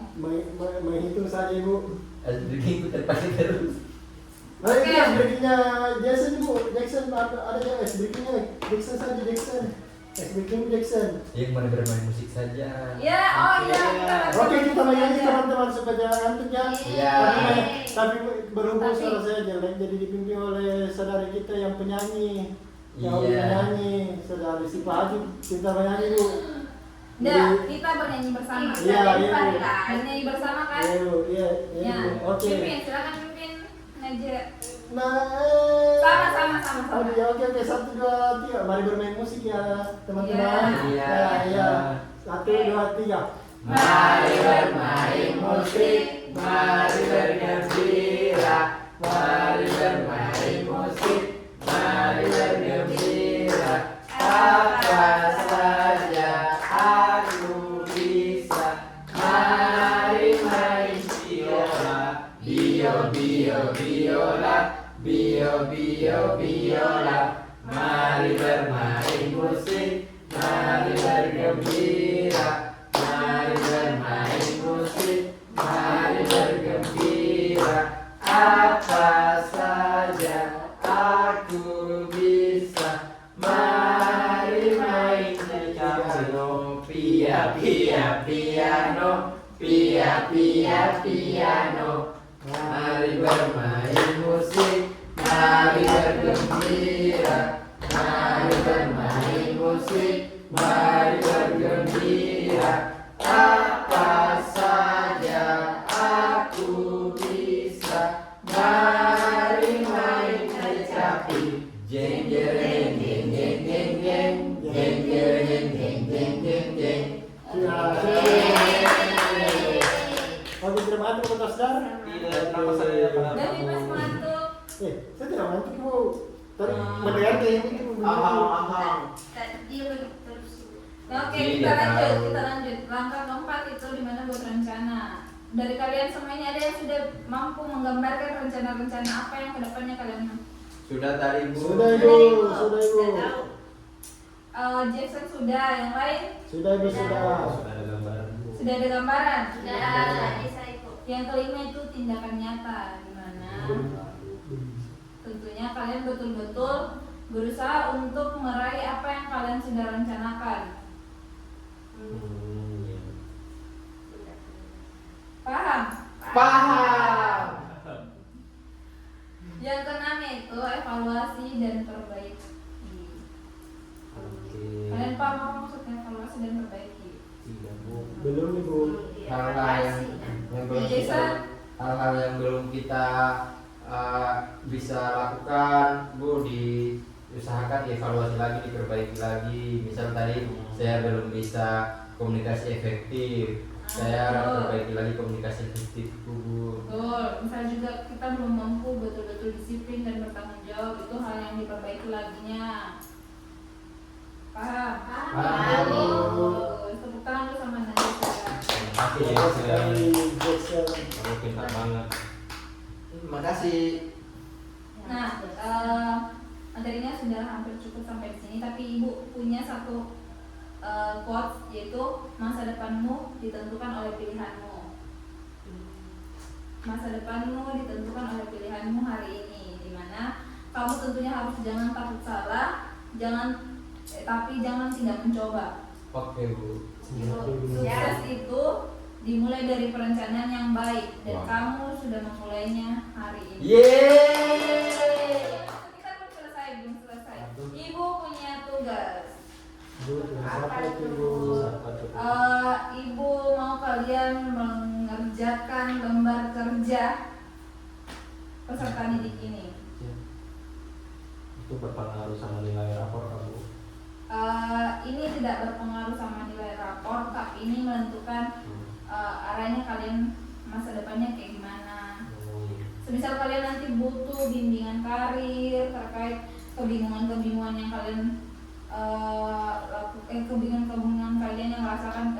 Menghitung saja Ibu. Es breaking ku terpaksa terus. Nah, Oke. itu es breakingnya Jackson Ibu. Jackson ada es breakingnya. Jackson saja Jackson. Michael Jackson. Yang mana bermain musik saja. Ya, oh iya. Oke, kita nyanyi teman-teman supaya ngantuk ya. Iya. Tapi berhubung suara saya jelek, jadi dipimpin oleh saudari kita yang penyanyi. Yang hobi Iya. menyanyi, saudari si Pak Haji, kita menyanyi Bu. Udah, kita bernyanyi bersama. Iya, iya. Bernyanyi bersama kan? Iya, Bu. Iya, iya. Ya. Bu. Oke. Pimpin, silakan pimpin. Ngajak. Nah, Sama. Oh iya, oke, 1, 2, 3. Mari bermain musik ya, teman-teman. Iya. Iya. 1, 2, 3. Mari bermain musik, mari bergembira, mari bermain musik, mari bergembira. Apa saja aku bisa, mari main biola, biola, biola. Mari bermain musik, mari bergembira, mari bermain musik, mari bergembira. Apa saja aku bisa, mari main piano, piano. Mari bermain musik, mari bergembira, mari bermain musik, mari bergembira. Apa saja aku bisa, mari main kecapi. Jeng jeng jeng jeng jeng jeng jeng jeng jeng jeng jeng jeng. Oke, terima kasih Bapak Saudara. Tidak, kenapa saya Dari Mas Mantuk. Saya tidak ngantuk Bu. Tadi mendengar kayak ini Bu. Dia terus. Oke, Iya, kita lanjut. Langkah keempat itu dimana buat rencana. Dari kalian semuanya ada yang sudah mampu menggambarkan rencana-rencana apa yang kedepannya kalian Sudah tadi Bu. Sudah Ibu, sudah Ibu. Jackson sudah, yang lain Sudah Ibu, sudah. sudah ada gambaran Bu. sudah ada gambaran. Bisa ikut. Yang kelima itu tindakan nyata, dimana tentunya kalian betul-betul berusaha untuk meraih apa yang kalian sudah rencanakan. Iya. Paham? Paham. Yang keenam itu evaluasi dan perbaiki. Oke. Kalian paham apa maksudnya evaluasi dan perbaiki? Tidak Bu. Belum Ibu. Hal-hal yang belum kita hal-hal yang belum kita bisa lakukan Bu, diusahakan dievaluasi lagi, diperbaiki lagi. Misal tadi saya belum bisa komunikasi efektif, saya perbaiki lagi komunikasi efektifku Bu. Betul. Misal juga kita belum mampu betul-betul disiplin dan bertanggung jawab, itu hal yang diperbaiki laginya. Paham? Paham, Bu. Bagus. Tepuk tangan dulu sama Najwa. Terima kasih ya, Terima sudah kasih Jackson. kamu pintar banget. Terima kasih. Nah, materinya sudah hampir cukup sampai di sini, tapi Ibu punya satu quotes, yaitu masa depanmu ditentukan oleh pilihanmu. Masa depanmu ditentukan oleh pilihanmu hari ini, dimana kamu tentunya harus jangan takut salah, tapi jangan tidak mencoba. Oke Bu. Sukses itu dimulai dari perencanaan yang baik, dan Wow. kamu sudah memulainya hari ini. Yeay. Kita belum selesai. Ibu punya tugas. Bu, siapa itu Bu? Siapa tuh? Ibu mau kalian mengerjakan lembar kerja peserta didik ini. Itu berpengaruh sama nilai rapor kamu. Ini tidak berpengaruh sama nilai rapor, tapi ini menentukan arahnya kalian masa depannya kayak gimana. Semisal kalian nanti butuh bimbingan karir terkait kebingungan-kebingungan yang kalian kebingungan kalian yang rasakan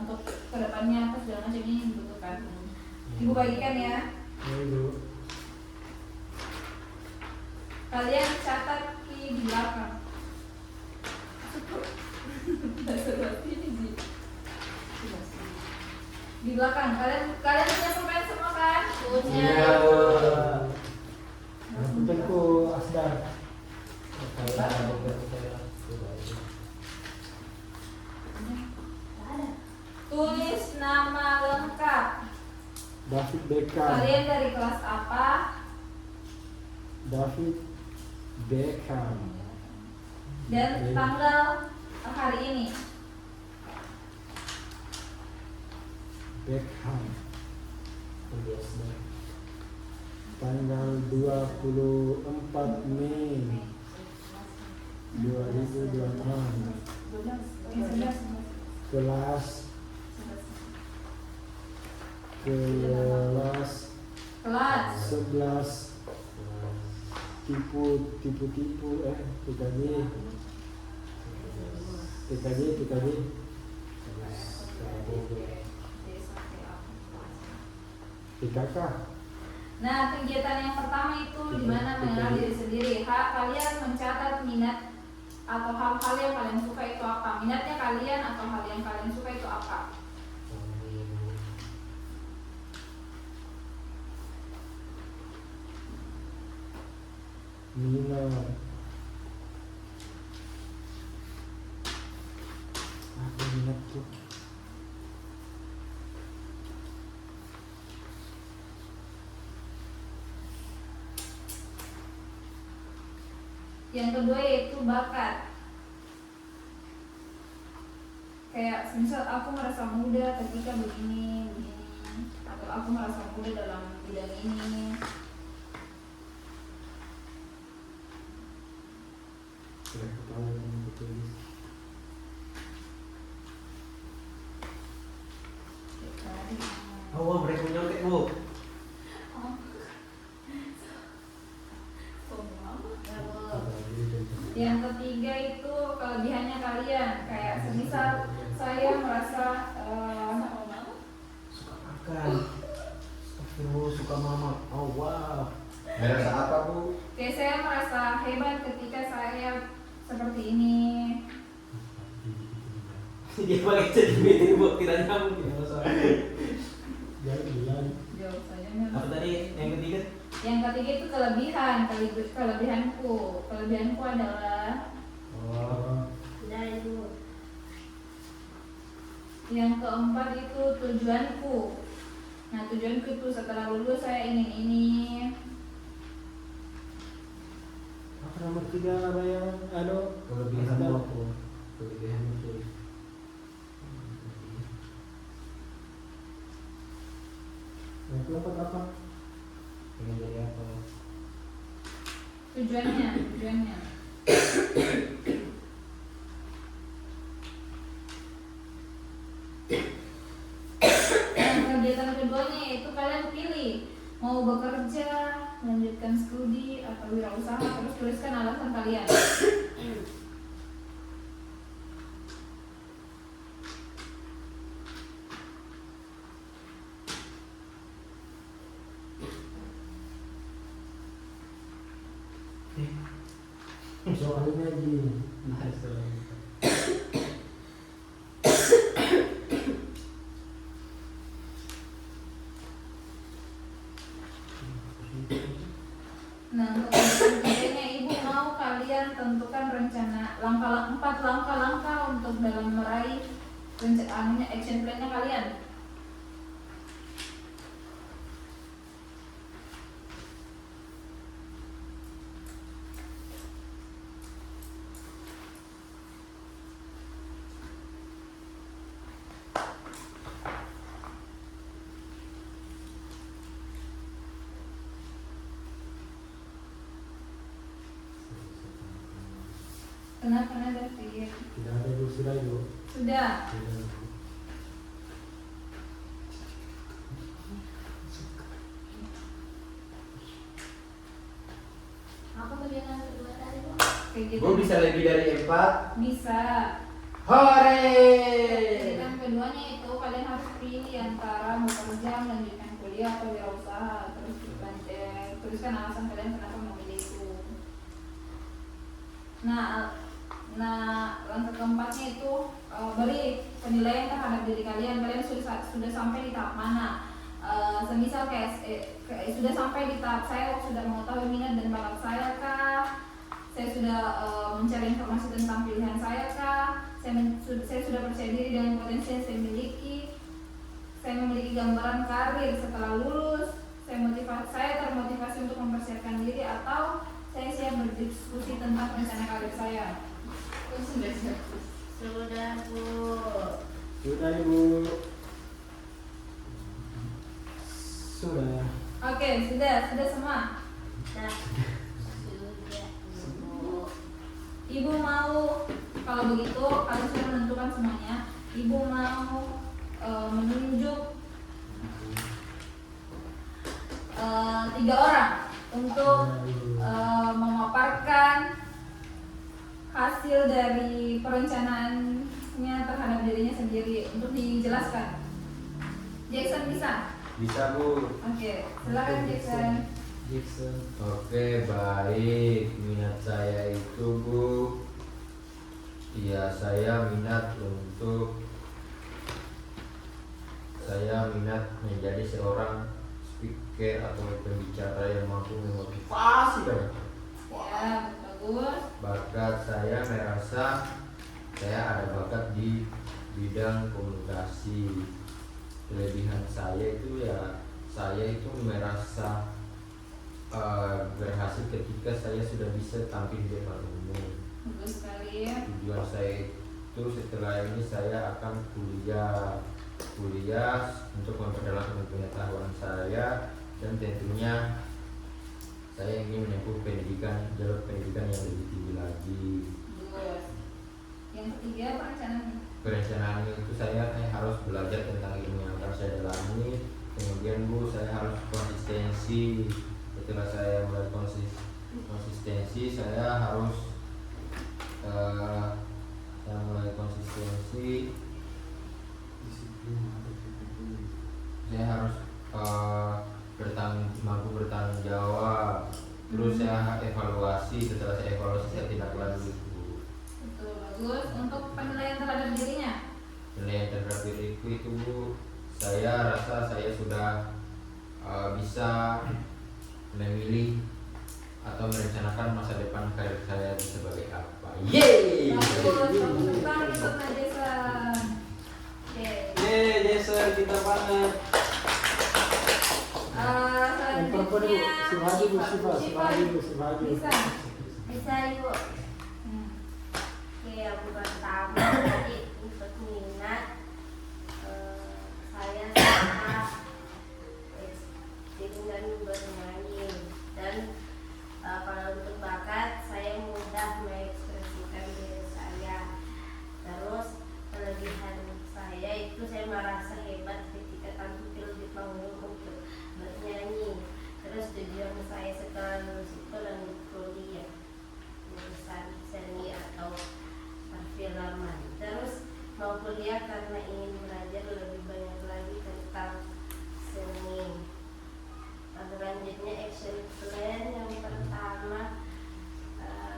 untuk kedepannya apa segala macam ini dibutuhkan. Ibu bagikan ya. Ibu. Kalian catat di belakang. Di belakang kalian punya pulpen semua kan? Iya Bu. Puntenku Asdar. David Beckham. Kalian dari kelas apa? David Beckham. Dan tanggal hari ini. Beckham. Biasa. Tanggal 24 Mei 2026. Kelas Kelas 11 tipu TKJ. PKK. Nah, kegiatan yang pertama itu di mana mengenal diri sendiri. Kalian mencatat minat atau hal-hal yang kalian suka itu apa? Minatnya kalian atau hal yang kalian suka itu apa? Minat. Apa minat tuh? Yang kedua yaitu bakat. Kayak misal aku merasa muda ketika begini, atau aku merasa muda dalam bidang ini. Sudah ketahuan yang ditulis. Oh, mereka nyontek bu. Yang ketiga itu kelebihannya kalian. Kayak semisal saya merasa Suka makan. Suka mama. Oh wow. Merasa apa bu? kayak saya merasa hebat ketika saya seperti ini. Dia pakai jadi bu, tidak nyambung tidak masalah. Jangan bilang. Jawab saya Apa tadi yang ketiga? Yang ketiga itu kelebihanku adalah Oh. Udah ibu. yang keempat itu tujuanku. Nah, tujuanku itu setelah lulus saya ingin ini. Apa nomor 3 apa yang Kelebihan aku. Kelebihan itu. yang keempat apa? Pengen jadi apa? Tujuannya. Nah, kegiatan keduanya itu kalian pilih mau bekerja, melanjutkan studi atau wirausaha, terus tuliskan alasan kalian. Soalnya gini. Nah, untuk kegiatan keduanya ibu mau kalian tentukan rencana 4 langkah-langkah untuk dalam meraih action plan-nya kalian. Kenapa David? Tidak ada Bu, sudah Bu. Sudah. Sudah. Apa kegiatan kedua tadi bu? Kayak gitu. Bu bisa lebih dari 4? Bisa. Hore! Kegiatan keduanya itu kalian harus pilih antara bekerja, melanjutkan kuliah atau wirausaha. Terus tuliskan alasan kalian kenapa memilih itu. Nah, langkah keempatnya itu beri penilaian terhadap diri kalian. Kalian sudah sampai di tahap mana? Semisal kayak sudah sampai di tahap saya sudah mengetahui minat dan bakat saya kah? Saya sudah mencari informasi tentang pilihan saya kah? Saya sudah percaya diri dengan potensi yang saya miliki. Saya memiliki memiliki gambaran karir setelah lulus? Saya termotivasi untuk mempersiapkan diri, atau saya siap berdiskusi tentang rencana karir saya? Sudah siap. Sudah Bu. Sudah Ibu. Sudah. Oke, sudah semua. Nah, sudah Bu. Ibu mau, kalau begitu kalian sudah menentukan semuanya. Ibu mau menunjuk 3 orang untuk memaparkan hasil dari perencanaannya terhadap dirinya sendiri untuk dijelaskan. Jackson bisa? Bisa Bu. Oke, silakan Jackson. Jackson. Oke, baik. Minat saya itu Bu, ya saya minat menjadi seorang speaker atau pembicara yang mampu memotivasi banyak. Ya, bagus. Bakat saya merasa saya ada bakat di bidang komunikasi. Kelebihan saya itu ya saya itu merasa berhasil ketika saya sudah bisa tampil di depan umum. Bagus sekali ya. Tujuan saya itu setelah ini saya akan kuliah untuk memperdalam pengetahuan saya, dan tentunya saya ingin menempuh jalur pendidikan yang lebih tinggi lagi. Bagus. Yang ketiga, Perencanaan itu saya harus belajar tentang ilmu yang akan saya dalami. Kemudian Bu, saya harus konsistensi. Setelah saya mulai konsistensi, saya harus mampu bertanggung jawab. Terus saya evaluasi. Setelah saya evaluasi, saya tindak lanjut Bu. Betul, bagus. Untuk penilaian terhadap dirinya? Penilaian terhadap diriku itu Bu, saya rasa saya sudah bisa memilih atau merencanakan masa depan karir saya sebagai apa. Yeay! Bagus, tepuk tangan untuk Jason. Yeay, Jason, kita banget. Selanjutnya Syifa. Bisa. Bisa Ibu. Oke, yang pertama tadi untuk minat, saya suka dengan bernyanyi, dan kalau untuk bakat saya mudah mengekspresikan diri saya. Terus kelebihan saya itu saya merasa hebat ketika tampil di panggung untuk bernyanyi. Terus tujuan saya setelah lulus itu lanjut kuliah jurusan seni atau perfilman. Terus mau kuliah karena ingin belajar lebih banyak lagi tentang seni. Selanjutnya action plan yang pertama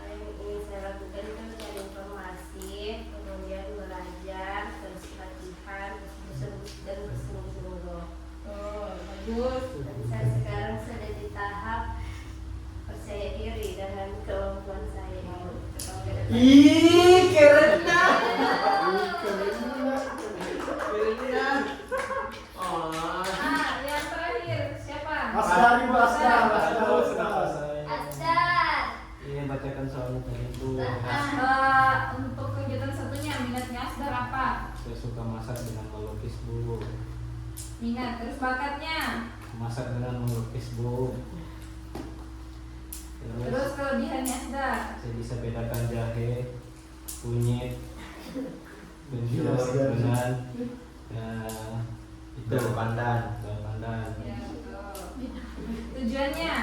yang ingin saya lakukan itu mencari informasi, kemudian belajar, terus latihan, terus dan bersungguh-sungguh. Oh, bagus. Dan saya sekarang sudah di tahap percaya diri dengan kemampuan saya. Ih, keren dah. Yang terakhir siapa? Asdar Ibu, Asdar. Asdar. Ini bacakan soalnya tadi Bu. Untuk kegiatan satunya, minatnya Asdar apa? Saya suka masak dengan melukis Bu. Minat, terus bakatnya? Masak dengan melukis Bu. Terus kelebihannya Asdar? Saya bisa bedakan jahe, kunyit, benjol Iya, dengan itu Daun pandan. Ya, betul. Tujuannya?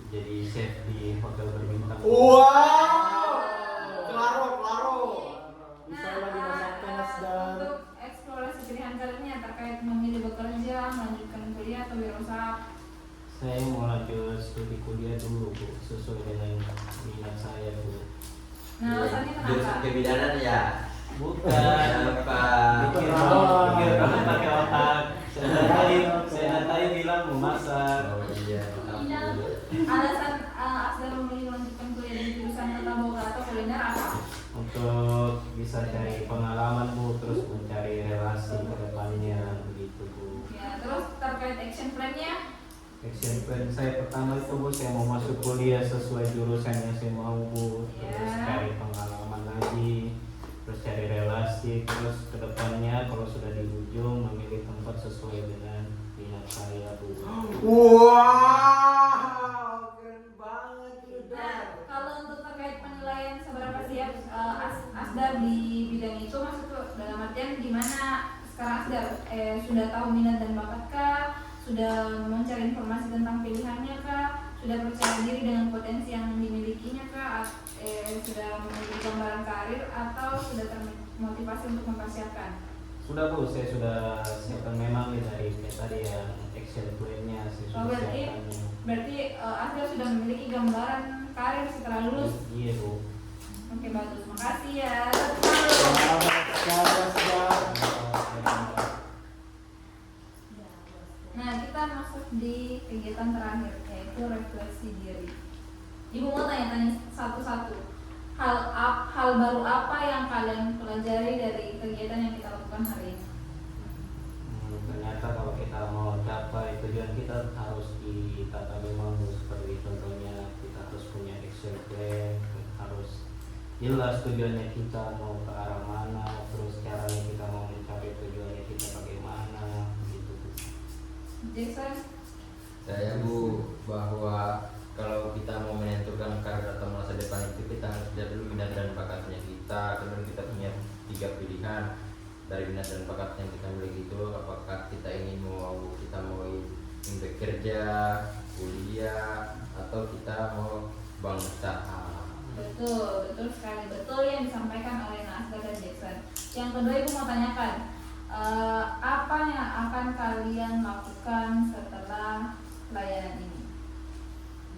Jadi chef di hotel berbintang. Wow. Claro. Bisa lagi masakkan Asdar. Untuk eksplorasi pilihan karirnya terkait memilih bekerja, melanjutkan kuliah atau wirausaha. Saya mau lanjut studi kuliah dulu Bu, sesuai dengan minat saya Bu. Nah, alasannya Jurusan kenapa? kebidanan ya. Bukan. Kenapa? Pikir kamu pakai otak. Saya tadi bilang mau masak. Oh iya. Alasan Asdar memilih melanjutkan kuliah di jurusan tata boga atau kuliner apa? Untuk bisa cari pengalaman Bu, terus mencari relasi ke depannya begitu Bu. Ya, action plan-nya? Action plan saya pertama itu Bu, saya mau masuk kuliah sesuai jurusan yang saya mau Bu, terus Ya. cari pengalaman lagi, terus cari relasi, terus kedepannya kalau sudah di ujung memilih tempat sesuai dengan minat saya Bu. Wow, keren banget Nah, kalau untuk terkait penilaian seberapa siap Asdar di bidang itu, maksud dalam artian gimana sekarang Asdar sudah tahu minat dan bakatkah, sudah mencari informasi tentang pilihannya kah, sudah percaya diri dengan potensi yang dimilikinya kah, sudah memiliki gambaran karir atau sudah termotivasi untuk mempersiapkan? Sudah Bu, saya sudah siapkan memang nih dari tadi yang action plan-nya saya Oh, sudah siapkan. berarti Asdar sudah memiliki gambaran karir setelah lulus. Iya Bu. Oke, bagus, makasih ya. Selamat sekali Asdar. Nah, kita masuk di kegiatan terakhir, yaitu refleksi diri. Ibu mau tanya-tanya satu-satu. Hal baru apa yang kalian pelajari dari kegiatan yang kita lakukan hari ini? Ternyata kalau kita mau capai tujuan kita harus ditata memang Bu. Seperti contohnya kita harus punya action plan, harus jelas tujuannya kita mau ke arah mana, terus caranya kita mau mencapai tujuannya kita bagaimana gitu Bu. Jason? Saya Bu, bahwa kalau kita mau menentukan karir atau masa depan itu kita harus lihat dulu minat dan bakatnya kita. Kemudian kita punya 3 pilihan dari minat dan bakat yang kita miliki itu, apakah kita ingin ingin bekerja, kuliah, atau kita mau bangun usaha. Betul, betul sekali. Betul yang disampaikan oleh Asdar dan Jackson. Yang kedua, Ibu mau tanyakan, apa yang akan kalian lakukan setelah layanan ini?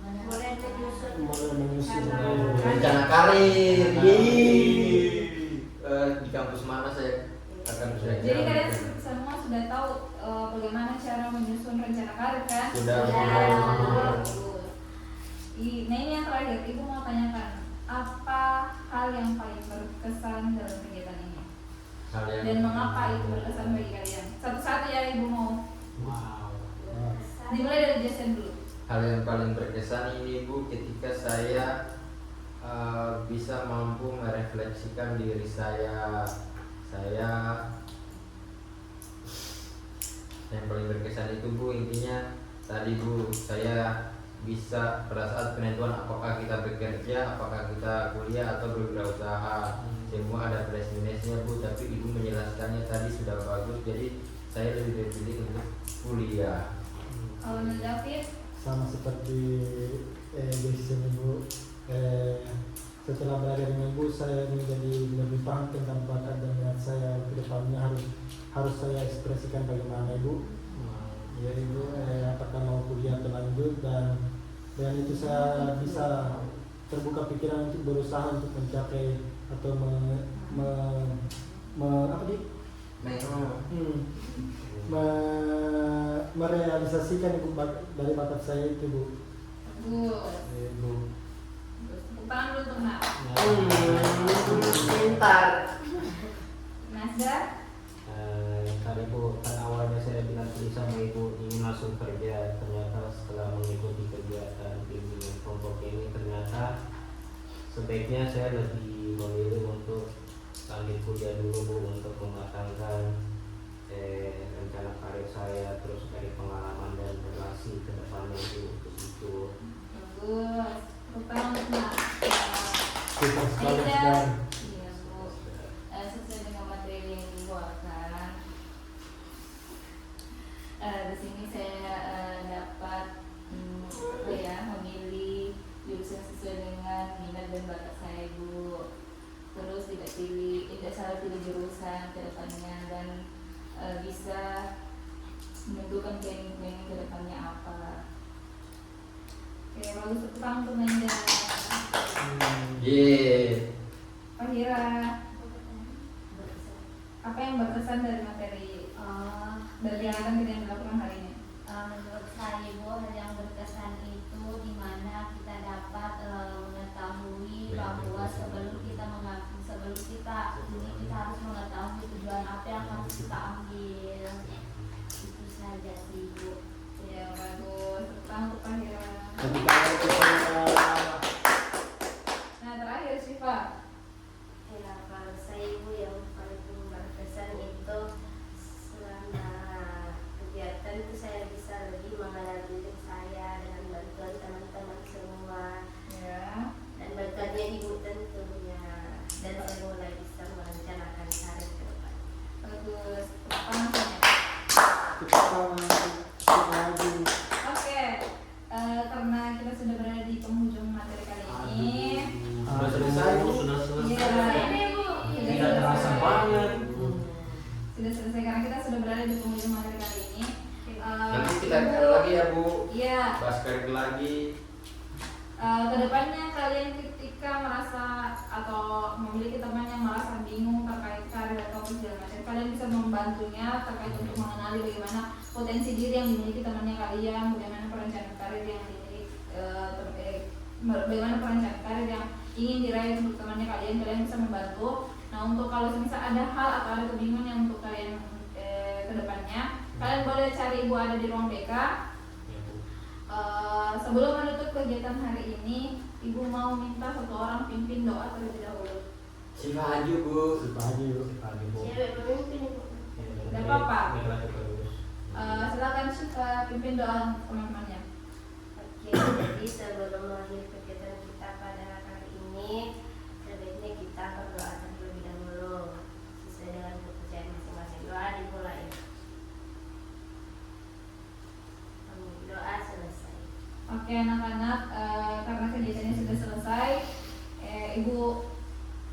Mulai menyusun Mulai menyusun Rencana karir, di kampus mana saya akan belajar. Jadi kalian semua sudah tahu bagaimana cara menyusun rencana karir kan? Sudah. Bagus. Nah, ini yang terakhir, Ibu mau tanyakan, apa hal yang paling berkesan dalam kegiatan ini? Hal yang Dan mengapa itu berkesan bagi kalian? Satu-satu ya Ibu mau. Wow. Dimulai dari Jason dulu. Hal yang paling berkesan ini Bu, ketika saya bisa mampu merefleksikan diri saya. Yang paling berkesan itu Bu, intinya tadi Bu, saya bisa pada saat penentuan apakah kita bekerja, apakah kita kuliah atau berwirausaha, semua ada plus minusnya Bu, tapi Ibu menjelaskannya tadi sudah bagus, jadi saya lebih memilih untuk kuliah. Kalau dari David, sama seperti Jason Ibu, setelah belajar dengan Ibu saya menjadi lebih paham tentang bakat dan minat saya ke depannya harus saya ekspresikan bagaimana Ibu. Ya Ibu, apakah mau kuliah atau lanjut, dan itu saya bisa terbuka pikiran untuk berusaha untuk mencapai atau merealisasikan Ibu dari bakat saya itu Bu. bagus. Ibu. Tepuk tangan dulu untuk Nak. pintar. Nasdar, Tadi Bu, kan awalnya saya bilang tadi sama Ibu ingin langsung kerja, ternyata setelah mengikuti kegiatan bimbingan kelompok ini ternyata sebaiknya saya lebih memilih untuk lanjut kuliah dulu Bu, untuk mematangkan rencana karir saya, terus dari pengalaman dan relasi ke depannya Bu, untuk itu. bagus. Tepuk tangan untuk Nak. Pintar sekali Aida. dan Iya Bu, sesuai dengan materi yang dibawakan. Di sini saya dapat memilih jurusan sesuai dengan minat dan bakat saya Bu. Terus tidak salah pilih jurusan ke depannya, dan bisa menentukan planning ke depannya apa. Oke, bagus. Tepuk tangan untuk Nanda. Pak Hira, apa yang berkesan dari materi dari kegiatan kita yang dilakukan hari ini? Menurut saya Bu, hal yang berkesan itu dimana kita dapat mengetahui bahwa sebelum kita ini kita harus mengetahui tujuan apa yang harus kita ambil. Itu saja sih Bu. itu saya bisa lebih mengenal diri saya dengan bantuan teman-teman semua Ya. dan bantuannya ibu tentunya, dan saya mulai bisa merencanakan karir ke depan. Bagus. Apa namanya? Kita lagi. Oke. Karena kita sudah berada di penghujung materi kali ini. Sudah selesai bu, sudah Iya. selesai. Ini Bu. Tidak terasa banget. Sudah selesai karena kita sudah berada di penghujung materi kali ini. Nanti kita Ibu- akan lagi ya Bu, Iya. bahas karir lagi. Kedepannya kalian ketika merasa atau memiliki teman yang merasa bingung terkait karir atau segala macam, kalian bisa membantunya terkait untuk mengenali bagaimana potensi diri yang dimiliki temannya kalian, bagaimana perencanaan karir yang dimiliki, bagaimana perencanaan karir yang ingin diraih untuk temannya kalian, kalian bisa membantu. Nah, untuk kalau misal ada hal atau ada kebingungan yang untuk kalian kedepannya, kalian boleh cari ibu ada di ruang BK. Sebelum menutup kegiatan hari ini, ibu mau minta satu orang pimpin doa terlebih dahulu. Si Maju Bu. Pagi yuk. Pagi bu. Cewek pemimpin Ibu. Tidak apa-apa. Terus. Silakan pimpin doa teman-temannya. Oke, jadi sebelum mengakhiri kegiatan kita pada kali ini, sebaiknya kita berdoa terlebih dahulu sesuai dengan kepercayaan masing-masing. Doa dimulai. Doa selesai. Oke anak-anak, karena kegiatannya sudah selesai, ibu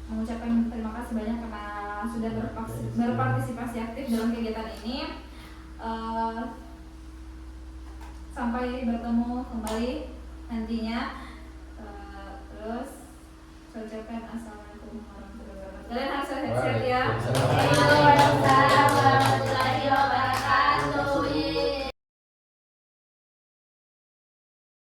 mengucapkan terima kasih banyak karena sudah berpartisipasi aktif dalam kegiatan ini. Sampai bertemu kembali nantinya. Terus saya ucapkan assalamualaikum warahmatullahi wabarakatuh. Kalian harus sehat-sehat ya. Waalaikumsalam.